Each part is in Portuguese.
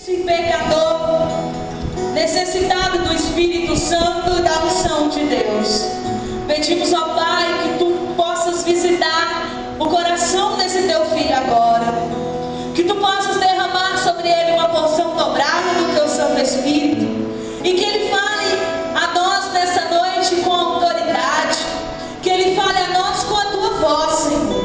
esse pecador necessitado do Espírito Santo e da unção de Deus. Pedimos ao Pai que Tu possas visitar o coração desse Teu filho agora, que Tu possas derramar sobre ele uma porção dobrada do Teu Santo Espírito, e que ele fale a nós nessa noite com autoridade, que ele fale a nós com a Tua voz, Senhor.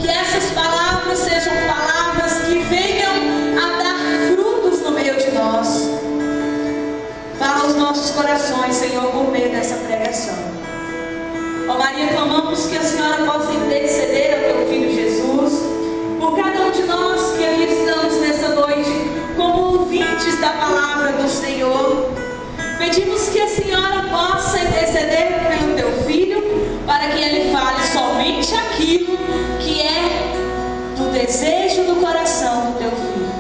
Que essas palavras sejam palavras que venham a dar frutos no meio de nós. Fala aos nossos corações, Senhor, por meio dessa pregação. Ó Maria, clamamos que a Senhora possa interceder ao Teu Filho Jesus, por cada um de nós que aqui estamos nessa noite, como ouvintes da palavra do Senhor. Pedimos que a Senhora possa interceder pelo Teu Filho, para que ele fale somente aquilo que é do desejo do coração do Teu Filho.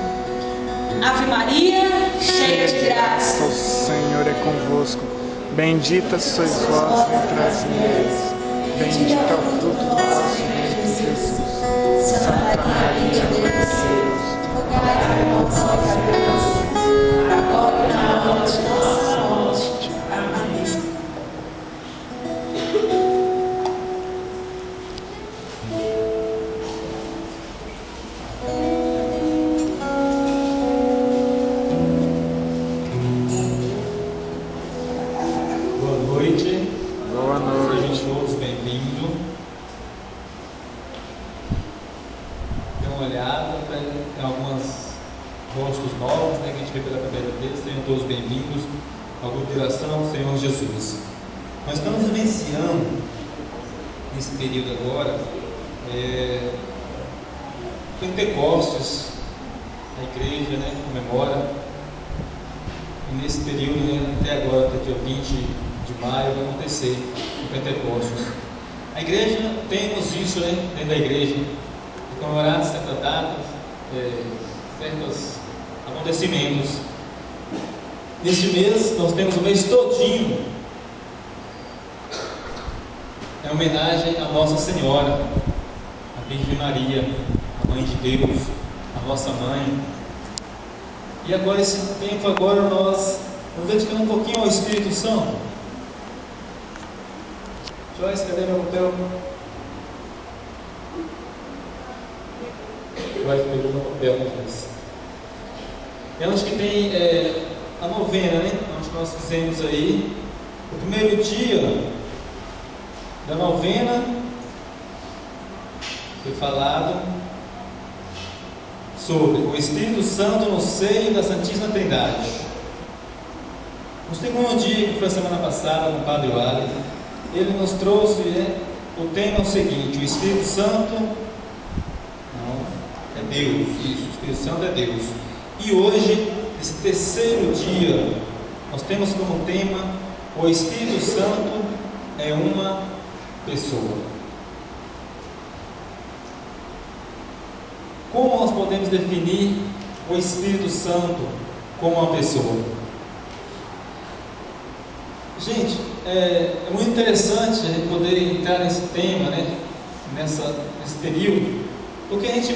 Ave Maria, cheia de graça, o Senhor é convosco. Bendita sois vós entre as mulheres, bendito é o fruto do vosso ventre, Jesus. Santa Maria, Mãe de Deus, rogai por nós, pecadores, agora e na hora de nossa morte. Amém. Boa noite. Sejam todos bem-vindos. Dê uma olhada, tem alguns rostos novos, né, que a gente vê pela primeira vez. Sejam todos bem-vindos à cultuação do Senhor Jesus. Nós estamos vivenciando nesse período agora Pentecostes, a igreja, né, comemora. E nesse período, né, até agora, até dia 20 de maio, vai acontecer o Pentecostes. A igreja, temos isso, né, dentro da igreja, de comemorar certas datas, certos acontecimentos. Neste mês, nós temos o mês todinho, é homenagem à Nossa Senhora, a Virgem Maria, a Mãe de Deus, a nossa Mãe. E agora, esse tempo agora, nós vamos dedicando um pouquinho ao Espírito Santo. Joyce, cadê meu papel? Joyce pegou meu papel, né, Joyce? É onde que tem a novena, né? Onde nós fizemos aí o primeiro dia da novena. Foi falado sobre o Espírito Santo no seio da Santíssima Trindade. No segundo dia, que foi a semana passada, no Padre Wally, ele nos trouxe, o tema é o seguinte: o Espírito Santo é Deus. Isso, o Espírito Santo é Deus. E hoje, esse terceiro dia, nós temos como tema: o Espírito Santo é uma pessoa. Como nós podemos definir o Espírito Santo como uma pessoa? Gente, é muito interessante a gente poder entrar nesse tema, né, nesse período, porque a gente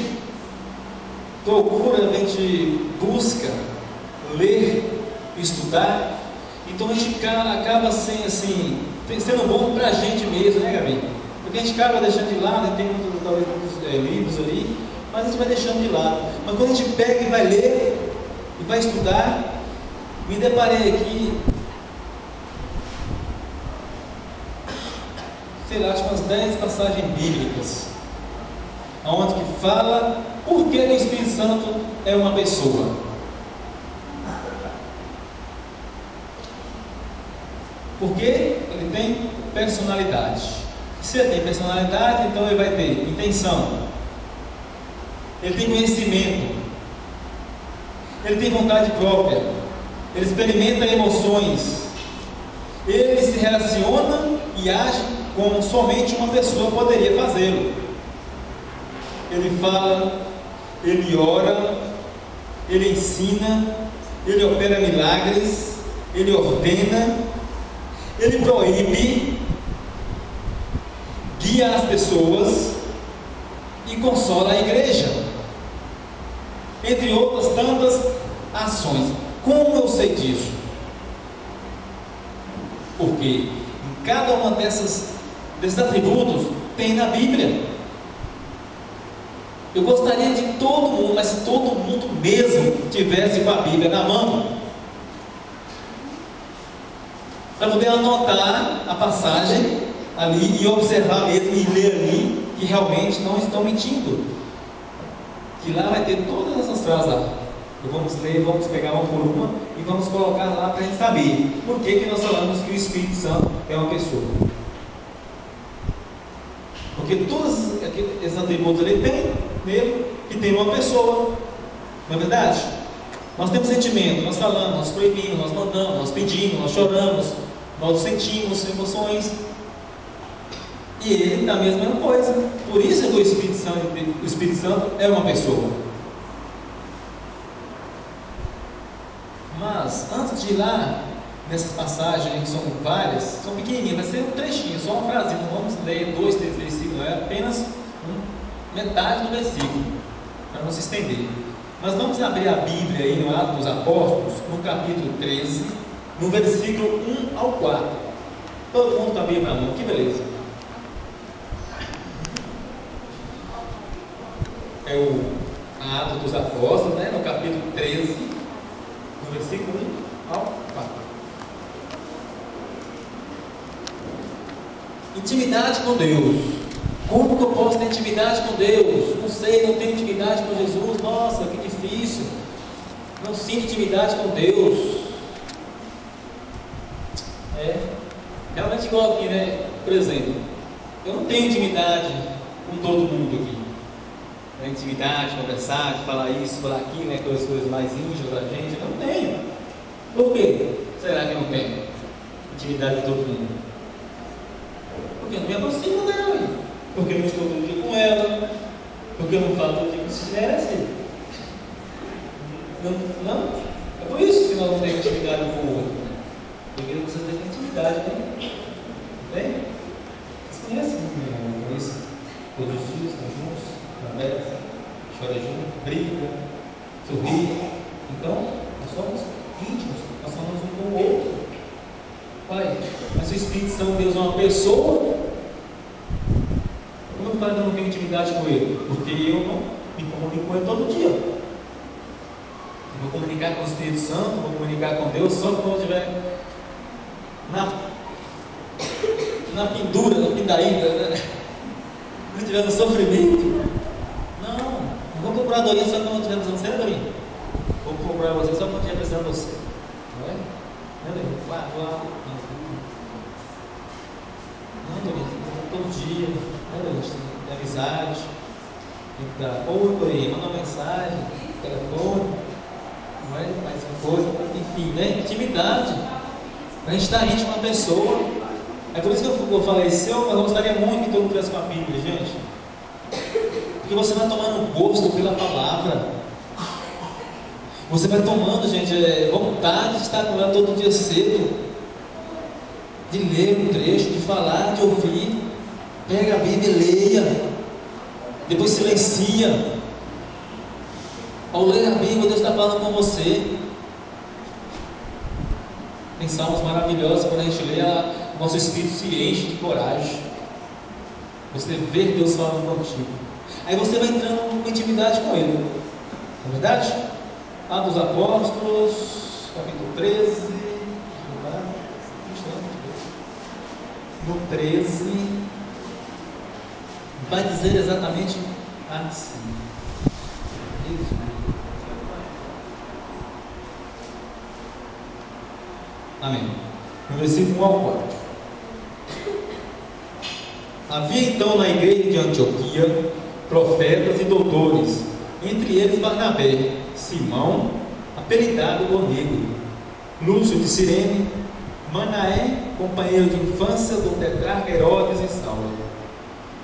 procura, a gente busca ler, estudar, então a gente acaba sendo bom para a gente mesmo, né, Gabi? Porque a gente acaba deixando de lado, né? Tem muitos livros ali, mas a gente vai deixando de lado. Mas quando a gente pega e vai ler e vai estudar, me deparei aqui, sei lá, acho umas 10 passagens bíblicas, onde que fala por que o Espírito Santo é uma pessoa. Porque ele tem personalidade. Se ele tem personalidade, então ele vai ter intenção, ele tem conhecimento, ele tem vontade própria, ele experimenta emoções, ele se relaciona e age como somente uma pessoa poderia fazê-lo. Ele fala, ele ora, ele ensina, ele opera milagres, ele ordena, ele proíbe, guia as pessoas e consola a igreja. Entre outras tantas ações. Como eu sei disso? Porque em cada uma desses atributos tem na Bíblia. Eu gostaria de todo mundo, mas se todo mundo mesmo tivesse com a Bíblia na mão, para poder anotar a passagem ali e observar mesmo e ler ali que realmente não estão mentindo, que lá vai ter todas essas frases lá. Vamos ler, vamos pegar uma por uma e vamos colocar lá para a gente saber por que nós falamos que o Espírito Santo é uma pessoa. Porque todos esses atributos ali tem nele que tem uma pessoa, não é verdade? Nós temos sentimento, nós falamos, nós proibimos, nós mandamos, nós pedimos, nós choramos, nós sentimos emoções. E ele da mesma coisa. Por isso é que o Espírito Santo é uma pessoa. Mas antes de ir lá nessas passagens, que são várias, são pequenininhas, vai ser um trechinho, só uma frase. Não vamos ler 2, 3 versículos, é apenas metade do versículo, para não se estender. Mas vamos abrir a Bíblia aí no Atos dos Apóstolos, no capítulo 13, no versículo 1 ao 4. Todo mundo com a Bíblia na mão, que beleza. É o Atos dos Apóstolos, né, no capítulo 13, no versículo 1 ao 4. Intimidade com Deus. Como que eu posso ter intimidade com Deus? Não sei, não tenho intimidade com Jesus. Nossa, que difícil. Não sinto intimidade com Deus. Realmente igual aqui, né? Por exemplo, eu não tenho intimidade com todo mundo aqui. Intimidade, conversar, de falar isso, falar aquilo, né? Aquelas coisas mais íntimas da gente. Eu não tenho. Por quê? Será que eu não tenho intimidade com todo mundo? Porque eu não me aproximo dela. Porque eu não estou todo dia com ela. Porque eu não falo todo dia com se merece. Não? É por isso que nós não temos intimidade com o outro. Porque vocês têm intimidade, né? Tem? Vocês conhecem com isso? Todos os dias, estão juntos, conversa, chora junto, briga, sorri. Então, nós somos íntimos, nós somos um com o outro. Pai, mas o Espírito Santo de Deus é uma pessoa. Como eu falo que eu não tenho intimidade com Ele? Porque eu não me comunico com Ele todo dia. Eu vou comunicar com o Espírito Santo, vou comunicar com Deus só quando eu estiver na pendura, na pindaíba, né? Quando estiver no sofrimento. Não vou comprar doença só quando estiver precisando de você, Dorinha. Vou comprar você só quando estiver precisando de você. Não é? Não, Dorinha? Não, Dorinha, todo dia. Não, Dorinha, tem amizade. Tem que dar oi, Dorinha, manda uma mensagem, telefone. Não é? Mais uma coisa, enfim, né? Intimidade. A gente está íntimo com a pessoa. É por isso que eu falei, eu gostaria muito que todo mundo tivesse com a Bíblia, gente. Porque você vai tomando gosto pela palavra. Você vai tomando, gente, vontade de estar com ela todo dia cedo. De ler um trecho, de falar, de ouvir. Pega a Bíblia e leia. Depois silencia. Ao ler a Bíblia, Deus está falando com você. Tem salmos maravilhosos, quando a gente lê, o nosso espírito se enche de coragem. Você vê Deus falando contigo. Aí você vai entrando com intimidade com Ele. Não é verdade? Atos dos Apóstolos, capítulo 13. No 13, vai dizer exatamente assim. Isso. Amém. No versículo 1 ao 4. Havia então na igreja de Antioquia profetas e doutores, entre eles Barnabé, Simão, apelidado do Negro, Lúcio de Cirene, Manaém, companheiro de infância do tetrarca Herodes e Saulo.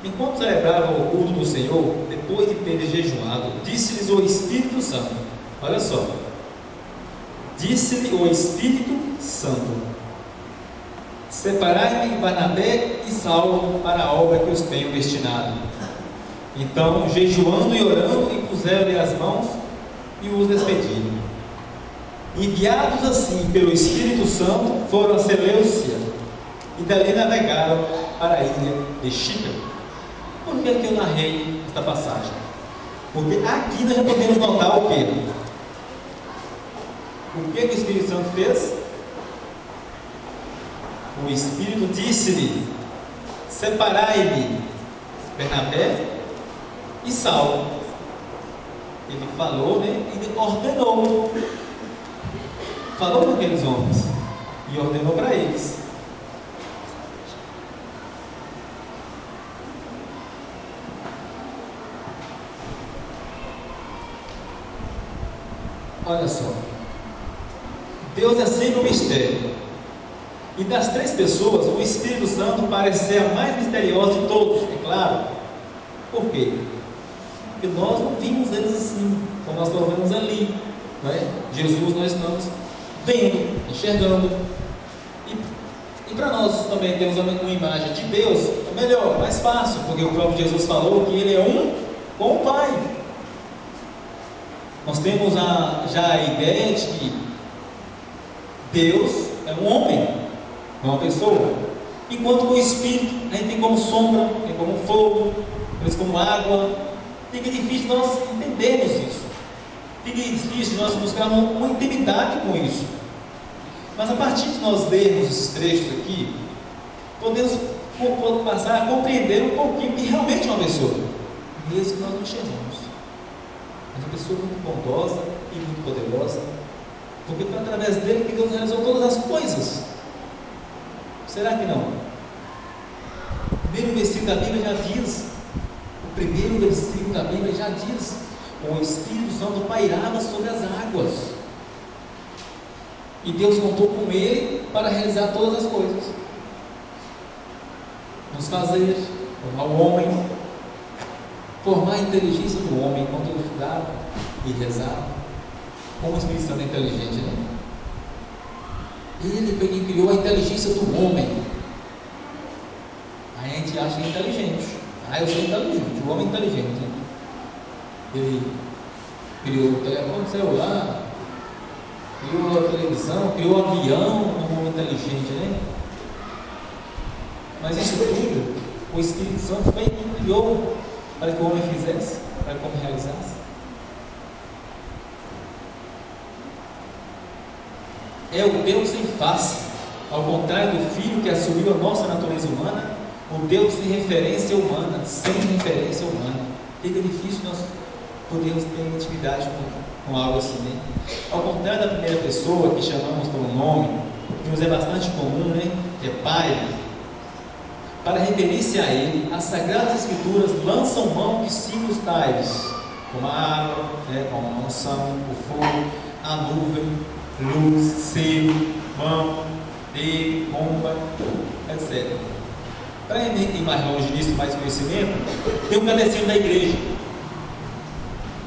Enquanto celebravam o culto do Senhor, depois de terem jejuado, disse-lhes o Espírito Santo. Olha só. Disse-lhe o Espírito Santo: separai-me Barnabé e Saulo para a obra que os tenho destinado. Então, jejuando e orando, impuseram-lhe as mãos e os despediram. enviados assim pelo Espírito Santo, foram a Seleucia e dali navegaram para a ilha de Chipre. Por que eu narrei esta passagem? Porque aqui nós já podemos notar o quê? O que o Espírito Santo fez? O Espírito disse-lhe: separai-me Bernabé e Saulo. Ele falou, né? E ordenou. Falou com aqueles homens e ordenou para eles. Olha só, Deus é sempre um mistério. E das três pessoas, o Espírito Santo parece ser a mais misteriosa de todos, é claro. Por quê? Porque nós não vimos eles assim, como nós estamos vendo ali, não é? Jesus nós estamos vendo, enxergando. E para nós também temos uma imagem de Deus, é melhor, mais fácil, porque o próprio Jesus falou que Ele é um com o Pai. Nós temos já a ideia de que Deus é um homem, não uma pessoa. Enquanto que o Espírito a gente tem como sombra, tem como fogo, tem como água. Fica difícil nós entendermos isso. Fica difícil nós buscarmos uma intimidade com isso. Mas a partir de nós lermos esses trechos aqui, podemos passar a compreender um pouquinho que realmente é uma pessoa, mesmo que nós não enxergamos. Mas uma pessoa muito bondosa e muito poderosa, porque foi através dele que Deus realizou todas as coisas. Será que não? O primeiro versículo da Bíblia já diz, o Espírito Santo pairava sobre as águas, e Deus contou com ele para realizar todas as coisas, nos fazer, formar o homem, formar a inteligência do homem enquanto ele estudava e rezava. Como o Espírito Santo é inteligente, né? Ele criou a inteligência do homem. Aí a gente acha que é inteligente. Eu sou inteligente, o homem é inteligente. Ele criou o telefone celular, criou a televisão, criou o avião, um homem inteligente, né? Mas isso tudo, o Espírito Santo foi quem criou para que o homem fizesse, para que o homem realizasse. É o Deus sem face, ao contrário do Filho que assumiu a nossa natureza humana, o Deus sem referência humana, Fica difícil nós podermos ter intimidade com algo assim, né? Ao contrário da primeira pessoa, que chamamos pelo nome, que nos é bastante comum, né? Que é Pai. Para referir-se a Ele, as Sagradas Escrituras lançam mão de símbolos tais, como a água, né? Como a unção, o fogo, a nuvem, luz, selo, mão, dedo, bomba, etc. Para ir mais longe disso, mais conhecimento, tem o Catecismo da Igreja.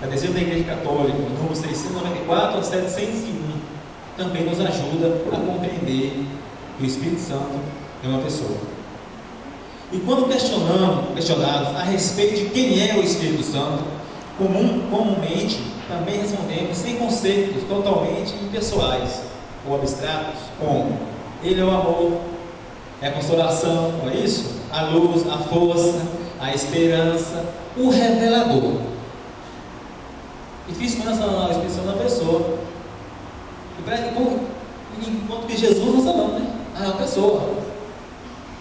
Catecismo da Igreja Católica, número 694 a 701, também nos ajuda a compreender que o Espírito Santo é uma pessoa. E quando questionados a respeito de quem é o Espírito Santo, comumente também respondemos sem conceitos totalmente impessoais ou abstratos, como Ele é o amor, é a consolação, não é isso? A luz, a força, a esperança, o revelador. Difícil pensar a expressão da pessoa. Enquanto que Jesus não está falando, né? É uma pessoa.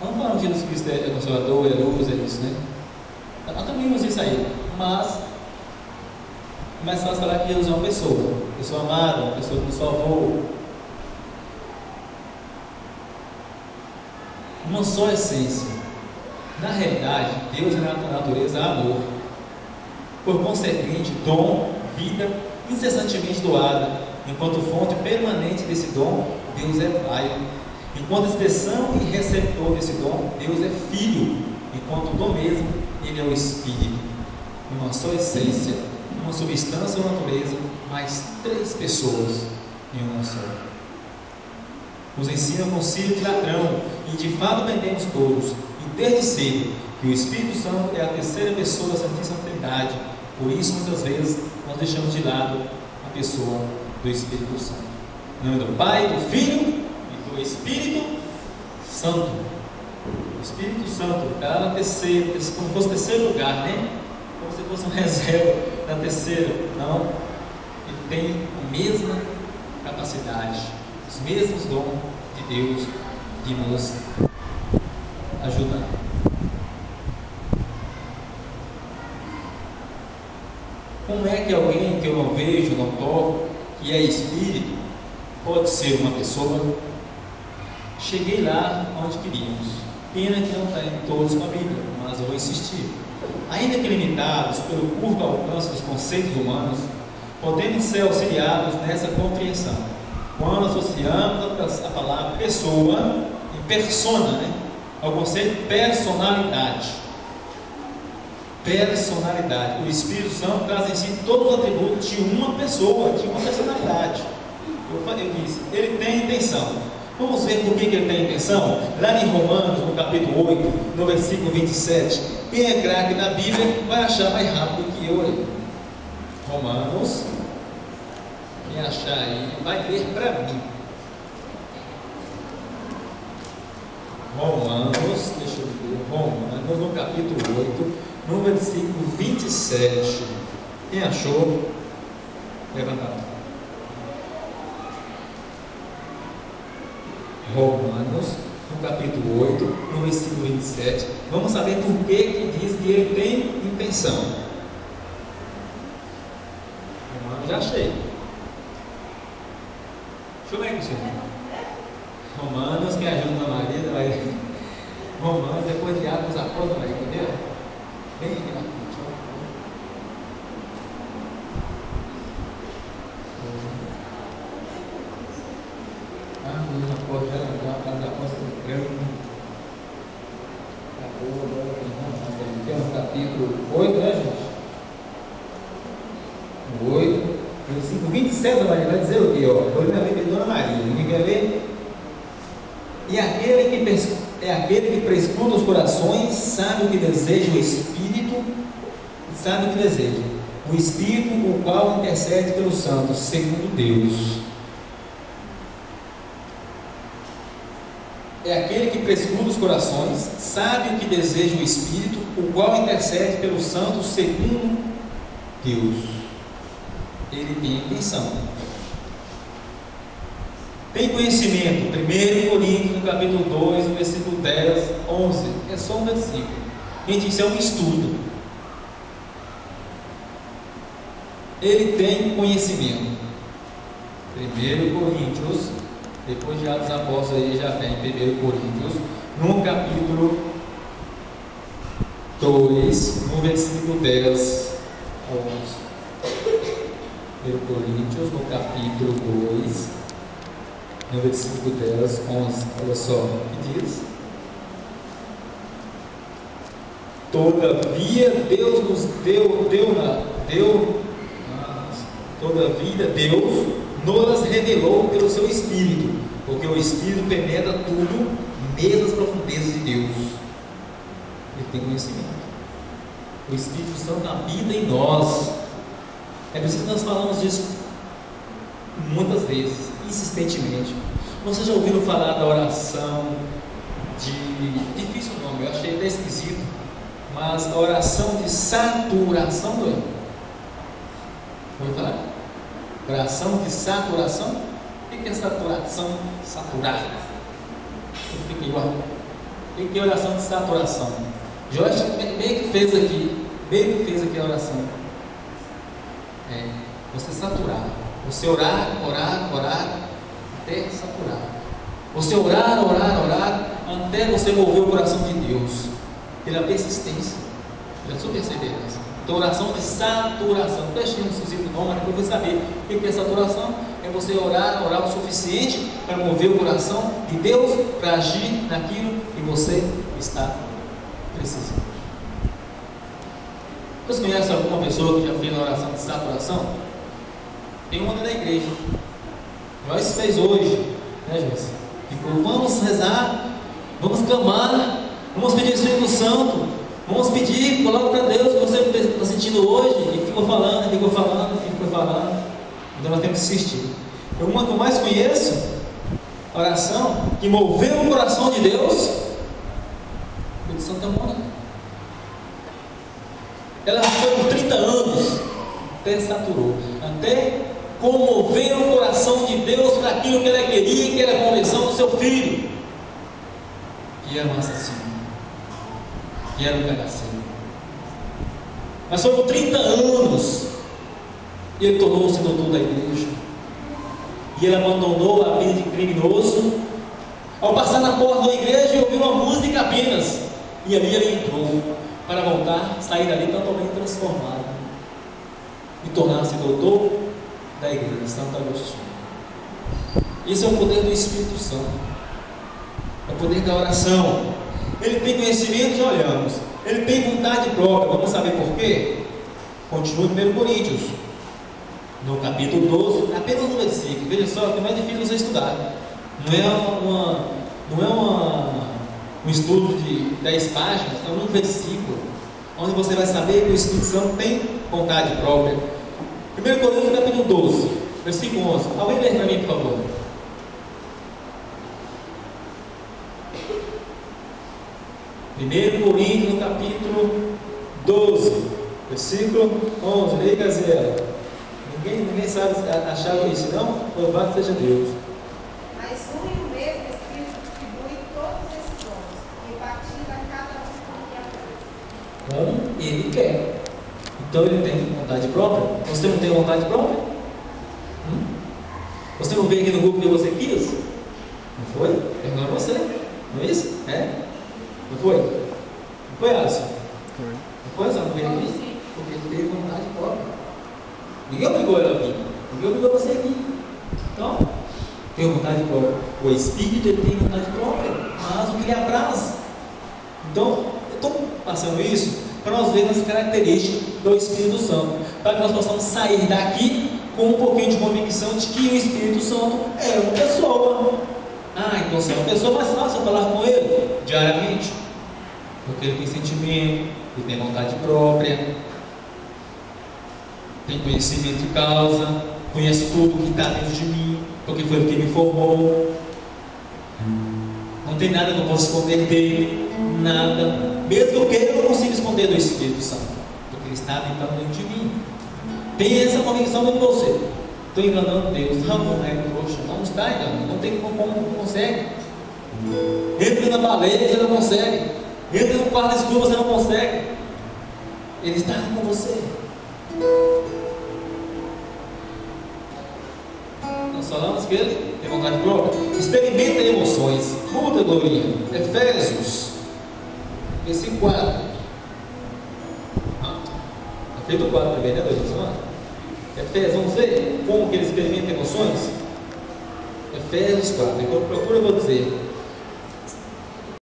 Vamos falar que Jesus Cristo é consolador, é luz, é isso, né? Nós também vimos isso aí, mas é mais fácil falar que Jesus é uma pessoa amada, uma pessoa que nos salvou. Uma só essência. Na realidade, Deus é na natureza amor. Por consequente, dom, vida incessantemente doada. Enquanto fonte permanente desse dom, Deus é Pai. Enquanto expressão e receptor desse dom, Deus é Filho. Enquanto dom mesmo, Ele é o Espírito. Uma só essência, uma substância ou natureza, mais três pessoas em uma só. Nos ensina o Concílio de Latrão, e de fato aprendemos todos, e desde cedo, que o Espírito Santo é a terceira pessoa da Santíssima Trindade. Por isso, muitas vezes, nós deixamos de lado a pessoa do Espírito Santo. Em nome do Pai, do Filho e do Espírito Santo. O Espírito Santo está na terceira, como se fosse o terceiro lugar, né? Como se fosse uma reserva na terceira. Não. Ele tem a mesma capacidade, os mesmos dons de Deus de nos ajudar. Como é que alguém que eu não vejo, não toco, que é espírito, pode ser uma pessoa? Cheguei lá onde queríamos. Pena que não está em todos com a Bíblia, mas eu vou insistir. Ainda que limitados pelo curto alcance dos conceitos humanos, podemos ser auxiliados nessa compreensão quando associamos a palavra pessoa e persona, né, ao conceito de personalidade. Personalidade. O Espírito Santo traz em si todos os atributos de uma pessoa, de uma personalidade. Eu disse, ele tem intenção. Vamos ver por que ele tem intenção? Lá em Romanos, no capítulo 8, no versículo 27. Quem é craque na Bíblia vai achar mais rápido que eu aí. Romanos, quem achar aí, vai ler para mim. Romanos, deixa eu ver, Romanos, no capítulo 8, no versículo 27. Quem achou? Levanta a mão. Romanos, no capítulo 8, no versículo 27. Vamos saber por que diz que ele tem intenção. Romanos, já achei. Deixa eu ver aqui, senhor. Romanos, quem ajuda na Maria, vai. Romanos, depois de Atos, Apóstolos, vai, entendeu? Bem aqui na frente. Capítulo 8, né, gente? 8, versículo 27 da Maria, vai dizer o quê? Vou ler na Bíblia de Dona Maria, ninguém quer ler? E aquele que prescruta os corações sabe o que deseja o Espírito, sabe o que deseja. O Espírito, o qual intercede pelos santos, segundo Deus. É aquele que prescruta os corações, sabe o que deseja o Espírito, o qual intercede pelos santos segundo Deus. Ele tem intenção. Tem conhecimento. 1 Coríntios, no capítulo 2, no versículo 10, 11. É só um versículo. Gente, isso é um estudo. Ele tem conhecimento. 1 Coríntios, depois de Atos Apóstolos, aí já tem 1 Coríntios, no capítulo 2, no versículo 10 a 11. 1 Coríntios, no capítulo 2, no versículo 10, 11. Olha só o que diz. Todavia Deus nos nos revelou pelo seu Espírito, porque o Espírito penetra tudo, mesmo as profundezas de Deus. Ele tem conhecimento. O Espírito Santo habita em nós. É por isso que nós falamos disso muitas vezes, insistentemente. Vocês já ouviram falar da oração difícil o nome, eu achei até esquisito, mas a oração de saturação do erro. Vamos falar? Oração de saturação? O que é saturação? Saturar. O que é oração de saturação? Jorge meio que fez aqui a oração. Você saturar. Você orar, até saturar. Você orar, até você mover o coração de Deus. Pela persistência. Já sou perceber isso. Então, oração de saturação. Deixa um esquisito nome, para você saber o que é saturação. É você orar o suficiente para mover o coração de Deus, para agir naquilo que você está precisando. Você conhece alguma pessoa que já fez uma oração de saturação? Tem uma da igreja. Nós fez hoje, né, Joyce? Ficou, vamos rezar, vamos clamar, vamos pedir o Espírito Santo, vamos pedir, coloca para Deus o que você está sentindo hoje. E ficou falando. Então nós temos que insistir. uma que eu mais conheço, a oração que moveu o coração de Deus, foi de Santa Mônica. Ela foi por 30 anos, até saturou, até comover o coração de Deus para aquilo que ela queria, que era a conversão do seu filho, que era um assassino, que era um cagaceiro. Mas foi por 30 anos, e ele tornou-se doutor da igreja, e ele abandonou a vida de criminoso, ao passar na porta da igreja, ouviu uma música apenas, e ali ele entrou, para voltar, sair dali totalmente transformado, e tornar-se doutor da igreja, Santo Agostinho. Esse é o poder do Espírito Santo, é o poder da oração. Ele tem conhecimento, já olhamos, ele tem vontade própria. Vamos saber por quê? Continua em 1 Coríntios, no capítulo 12, apenas um versículo. Veja só, que não é difícil você estudar, não é um estudo de 10 páginas, é um versículo, onde você vai saber que o Espírito Santo tem vontade própria. 1 Coríntios capítulo 12, versículo 11. Alguém lê para mim, por favor. 1 Coríntios capítulo 12, versículo 11. Leia, Gazela. Ninguém sabe achar isso, não? Louvado seja Deus. Mas um e o mesmo Espírito distribui todos esses dons, repartindo a cada um Como ele quer. Então ele tem vontade própria. Você não tem vontade própria? Você não veio aqui no grupo que você quis? Não foi? Perguntou a você. Não é isso? É? Não foi? Não foi, Alisson? Foi. Não foi, Alisson? Não veio aqui? Porque ele teve vontade própria. Ninguém obrigou ele a vir. Ninguém obrigou você a vir. Então, tem vontade própria. O Espírito ele tem vontade própria, mas o que lhe apraz. Então, eu estou passando isso para nós vermos as características do Espírito Santo, para que nós possamos sair daqui com um pouquinho de convicção de que o Espírito Santo é uma pessoa. Então se é uma pessoa, mais fácil falar com ele diariamente, porque ele tem sentimento, ele tem vontade própria, tem conhecimento de causa, conhece tudo que está dentro de mim, porque foi ele que me formou. Não tem nada que eu possa esconder dele, nada. Mesmo que eu queira, eu não consigo esconder do Espírito Santo, porque ele está dentro de mim. Tem essa convicção dentro de você. Estou enganando Deus. Não é trouxa. Não está enganando. Não tem como, não consegue. Entra na baleia, você não consegue. Entra no quarto escuro, você não consegue. Ele está com você. Nós falamos que ele tem vontade própria. Experimenta emoções. Muda, Glorinha. Efésios, versículo 4. Feito 4 também, né, Luiz? Efésios, vamos ver como que ele experimenta emoções? Efésios 4. Enquanto procura, eu vou dizer.